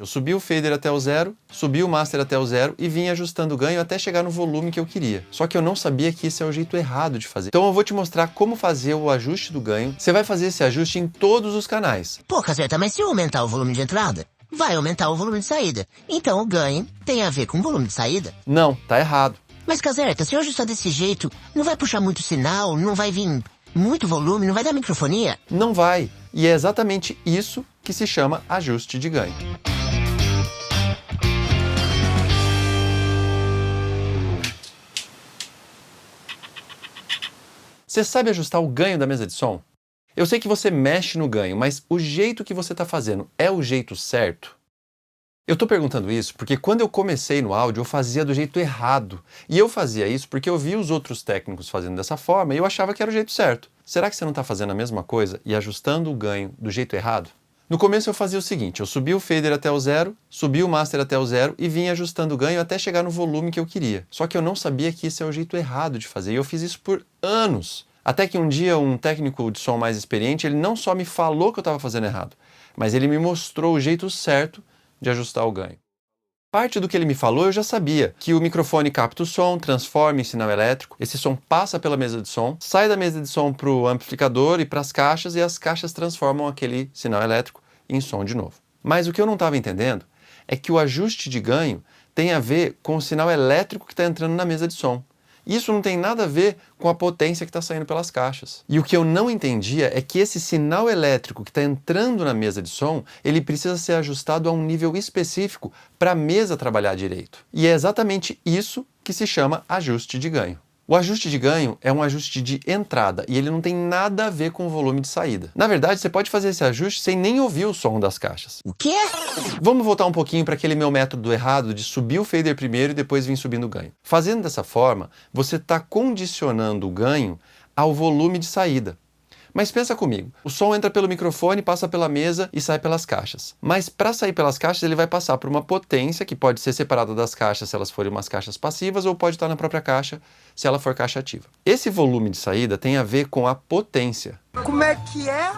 Eu subi o fader até o zero, subi o master até o zero e vim ajustando o ganho até chegar no volume que eu queria. Só que eu não sabia que esse é o jeito errado de fazer. Então eu vou te mostrar como fazer o ajuste do ganho. Você vai fazer esse ajuste em todos os canais. Pô, Cazeta, mas se eu aumentar o volume de entrada, vai aumentar o volume de saída. Então o ganho tem a ver com o volume de saída? Não, tá errado. Mas, Cazeta, se eu ajustar desse jeito, não vai puxar muito sinal, não vai vir muito volume, não vai dar microfonia? Não vai. E é exatamente isso que se chama ajuste de ganho. Você sabe ajustar o ganho da mesa de som? Eu sei que você mexe no ganho, mas o jeito que você está fazendo é o jeito certo? Eu estou perguntando isso porque quando eu comecei no áudio eu fazia do jeito errado. E eu fazia isso porque eu vi os outros técnicos fazendo dessa forma e eu achava que era o jeito certo. Será que você não está fazendo a mesma coisa e ajustando o ganho do jeito errado? No começo eu fazia o seguinte, eu subia o fader até o zero, subia o master até o zero e vinha ajustando o ganho até chegar no volume que eu queria. Só que eu não sabia que esse é o jeito errado de fazer e eu fiz isso por anos. Até que um dia um técnico de som mais experiente, ele não só me falou que eu estava fazendo errado, mas ele me mostrou o jeito certo de ajustar o ganho. Parte do que ele me falou eu já sabia, que o microfone capta o som, transforma em sinal elétrico, esse som passa pela mesa de som, sai da mesa de som para o amplificador e para as caixas, e as caixas transformam aquele sinal elétrico em som de novo. Mas o que eu não estava entendendo é que o ajuste de ganho tem a ver com o sinal elétrico que está entrando na mesa de som. Isso não tem nada a ver com a potência que está saindo pelas caixas. E o que eu não entendia é que esse sinal elétrico que está entrando na mesa de som, ele precisa ser ajustado a um nível específico para a mesa trabalhar direito. E é exatamente isso que se chama ajuste de ganho. O ajuste de ganho é um ajuste de entrada e ele não tem nada a ver com o volume de saída. Na verdade, você pode fazer esse ajuste sem nem ouvir o som das caixas. O quê? Vamos voltar um pouquinho para aquele meu método errado de subir o fader primeiro e depois vir subindo o ganho. Fazendo dessa forma, você está condicionando o ganho ao volume de saída. Mas pensa comigo, o som entra pelo microfone, passa pela mesa e sai pelas caixas. Mas para sair pelas caixas ele vai passar por uma potência que pode ser separada das caixas se elas forem umas caixas passivas ou pode estar na própria caixa se ela for caixa ativa. Esse volume de saída tem a ver com a potência. Como é que é?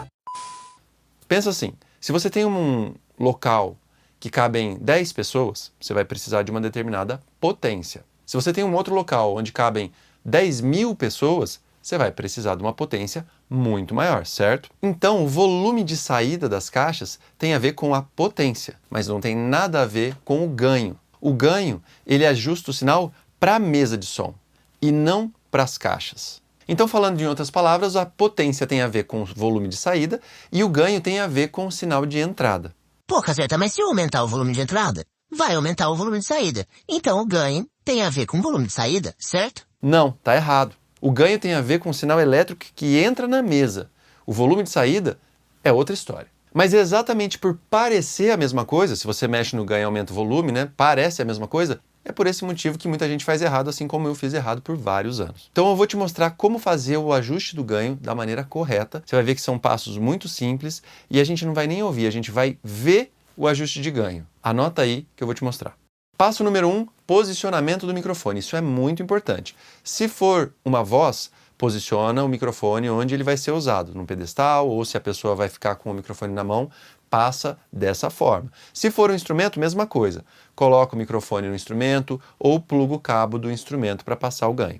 Pensa assim, se você tem um local que cabem 10 pessoas, você vai precisar de uma determinada potência. Se você tem um outro local onde cabem 10.000 pessoas, você vai precisar de uma potência muito maior, certo? Então, o volume de saída das caixas tem a ver com a potência, mas não tem nada a ver com o ganho. O ganho, ele ajusta o sinal para a mesa de som e não para as caixas. Então, falando em outras palavras, a potência tem a ver com o volume de saída e o ganho tem a ver com o sinal de entrada. Pô, Cazeta, mas se eu aumentar o volume de entrada, vai aumentar o volume de saída. Então o ganho tem a ver com o volume de saída, certo? Não, tá errado. O ganho tem a ver com o sinal elétrico que entra na mesa. O volume de saída é outra história. Mas é exatamente por parecer a mesma coisa, se você mexe no ganho e aumenta o volume, né? Parece a mesma coisa, é por esse motivo que muita gente faz errado, assim como eu fiz errado por vários anos. Então eu vou te mostrar como fazer o ajuste do ganho da maneira correta. Você vai ver que são passos muito simples e a gente não vai nem ouvir, a gente vai ver o ajuste de ganho. Anota aí que eu vou te mostrar. Passo número 1, posicionamento do microfone. Isso é muito importante. Se for uma voz, posiciona o microfone onde ele vai ser usado, num pedestal, ou se a pessoa vai ficar com o microfone na mão, passa dessa forma. Se for um instrumento, mesma coisa. Coloca o microfone no instrumento ou pluga o cabo do instrumento para passar o ganho.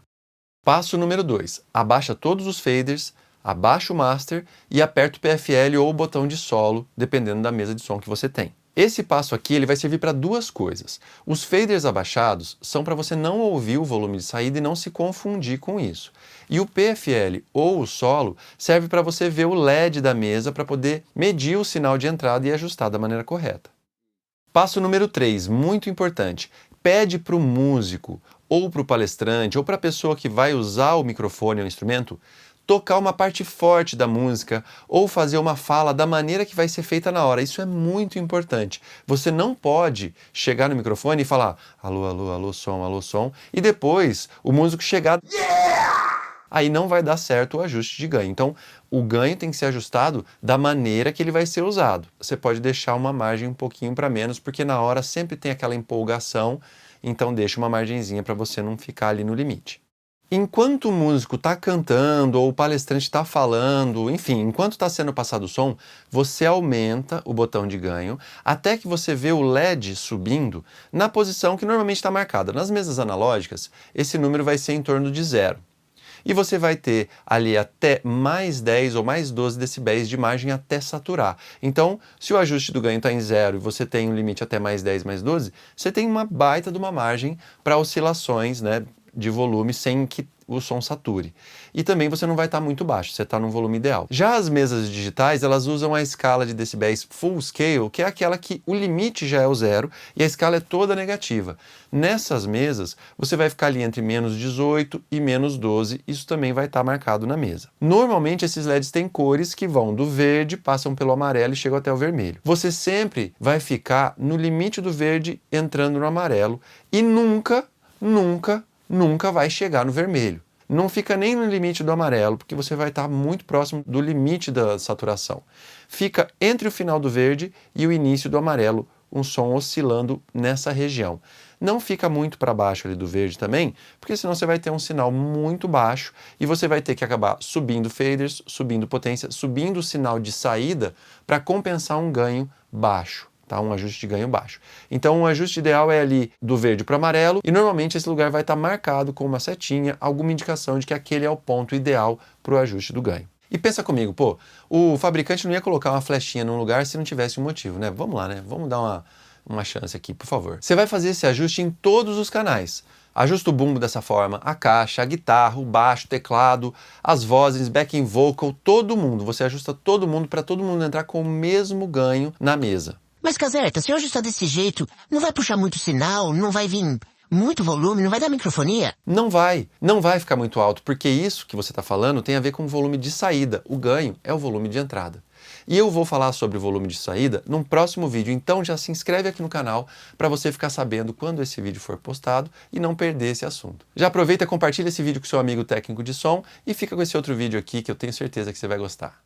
Passo número 2, abaixa todos os faders, abaixa o master e aperta o PFL ou o botão de solo, dependendo da mesa de som que você tem. Esse passo aqui ele vai servir para duas coisas. Os faders abaixados são para você não ouvir o volume de saída e não se confundir com isso. E o PFL ou o solo serve para você ver o LED da mesa para poder medir o sinal de entrada e ajustar da maneira correta. Passo número 3, muito importante. Pede para o músico ou para o palestrante ou para a pessoa que vai usar o microfone ou o instrumento tocar uma parte forte da música ou fazer uma fala da maneira que vai ser feita na hora. Isso é muito importante. Você não pode chegar no microfone e falar alô, alô, alô, som, e depois o músico chegar... Aí não vai dar certo o ajuste de ganho. Então, o ganho tem que ser ajustado da maneira que ele vai ser usado. Você pode deixar uma margem um pouquinho para menos, porque na hora sempre tem aquela empolgação, então deixa uma margenzinha para você não ficar ali no limite. Enquanto o músico está cantando ou o palestrante está falando, enfim, enquanto está sendo passado o som, você aumenta o botão de ganho até que você vê o LED subindo na posição que normalmente está marcada. Nas mesas analógicas, esse número vai ser em torno de 0. E você vai ter ali até mais 10 ou mais 12 decibéis de margem até saturar. Então, se o ajuste do ganho está em 0 e você tem um limite até mais 10, mais 12, você tem uma baita de uma margem para oscilações, né, de volume sem que o som sature. E também você não vai estar muito baixo, você está num volume ideal. Já as mesas digitais, elas usam a escala de decibéis full scale, que é aquela que o limite já é o 0 e a escala é toda negativa. Nessas mesas, você vai ficar ali entre menos 18 e menos 12, isso também vai estar marcado na mesa. Normalmente esses LEDs têm cores que vão do verde, passam pelo amarelo e chegam até o vermelho. Você sempre vai ficar no limite do verde entrando no amarelo e nunca vai chegar no vermelho. Não fica nem no limite do amarelo, porque você vai estar muito próximo do limite da saturação. Fica entre o final do verde e o início do amarelo, um som oscilando nessa região. Não fica muito para baixo ali do verde também, porque senão você vai ter um sinal muito baixo e você vai ter que acabar subindo faders, subindo potência, subindo o sinal de saída para compensar um ganho baixo. Tá? Um ajuste de ganho baixo. Então, um ajuste ideal é ali do verde para o amarelo e normalmente esse lugar vai estar marcado com uma setinha, alguma indicação de que aquele é o ponto ideal para o ajuste do ganho. E pensa comigo, pô, o fabricante não ia colocar uma flechinha num lugar se não tivesse um motivo, né? Vamos lá, né? Vamos dar uma chance aqui, por favor. Você vai fazer esse ajuste em todos os canais. Ajusta o bumbo dessa forma, a caixa, a guitarra, o baixo, o teclado, as vozes, backing vocal, todo mundo. Você ajusta todo mundo para todo mundo entrar com o mesmo ganho na mesa. Mas, Caserta, se eu ajustar desse jeito, não vai puxar muito sinal, não vai vir muito volume, não vai dar microfonia? Não vai ficar muito alto, porque isso que você está falando tem a ver com o volume de saída. O ganho é o volume de entrada. E eu vou falar sobre o volume de saída num próximo vídeo, então já se inscreve aqui no canal para você ficar sabendo quando esse vídeo for postado e não perder esse assunto. Já aproveita e compartilha esse vídeo com seu amigo técnico de som e fica com esse outro vídeo aqui que eu tenho certeza que você vai gostar.